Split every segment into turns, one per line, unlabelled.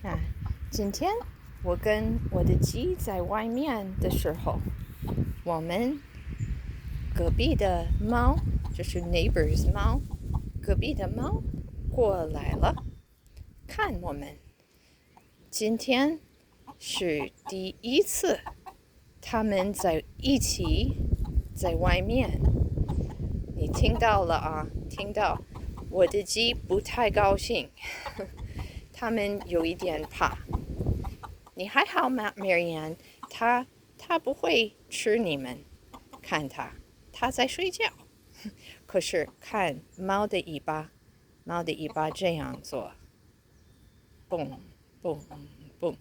啊，今天我跟我的鸡在外面的时候，我们隔壁的猫，就是 neighbors 猫，隔壁的猫过来了，看我们。今天是第一次，他们在一起在外面。你听到了啊？听到我的鸡不太高兴，他们有一点怕。你还好吗，Marianne？他不会吃你们，看他在睡觉。可是看猫的尾巴，猫的尾巴这样做，蹦蹦蹦，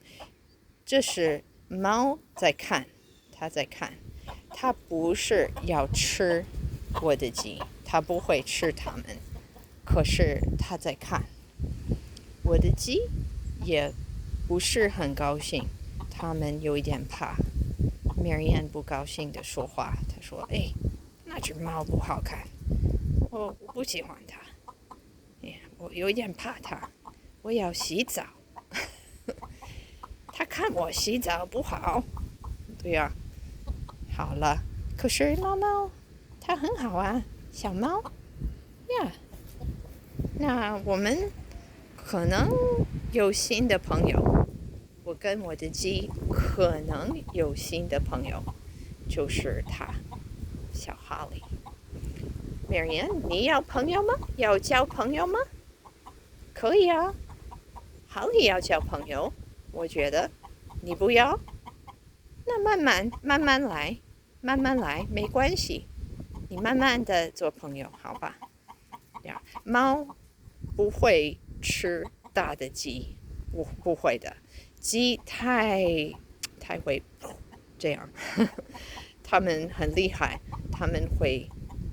这是猫在看，它在看，它不是要吃我的鸡，它不会吃它们，可是它在看。我的鸡也不是很高兴，他们有一点怕。Marianne 不高兴的说话，她说：“哎，那只猫不好看，我不喜欢它，我有一点怕它，我要洗澡。它看我洗澡不好，对呀、好了，可是猫猫它很好啊，小猫呀。那我们可能有新的朋友，我跟我的鸡可能有新的朋友，就是它，小哈利。Marianne，你要朋友吗？要交朋友吗？可以啊，哈利要交朋友，我觉得你不要，那慢慢来，慢慢来，没关系，你慢慢的做朋友，好吧？呀，猫不会吃大的鸡，不会的，鸡太会这样，它们很厉害，它们会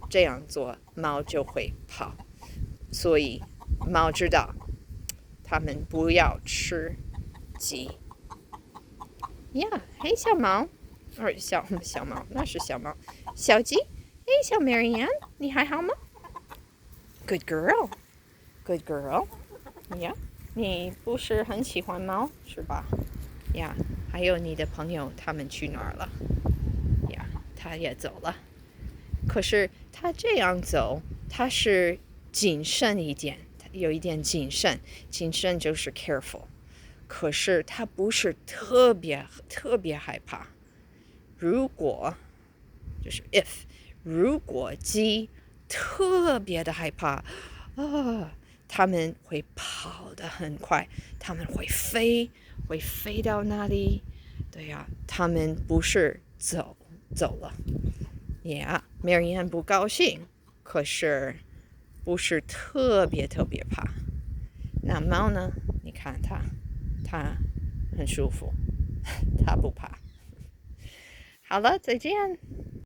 这样做，猫就会跑，所以猫知道它们不要吃鸡。呀，嘿，小猫，小猫，那是小猫，小鸡，嘿，小 Marianne，你还好吗？Good girl，good girl。呀，你不是很喜欢猫是吧？呀，还有你的朋友他们去哪儿了？呀，他也走了。可是他这样走，他是谨慎一点，有一点谨慎，谨慎就是 careful。可是他不是特别害怕。如果就是 if，如果鸡特别的害怕他们会跑得很快，他们会飞到那里。对呀，他们不是走了。Marianne 不高兴，可是不是特别怕。那猫呢？你看它很舒服，它不怕。好了，再见。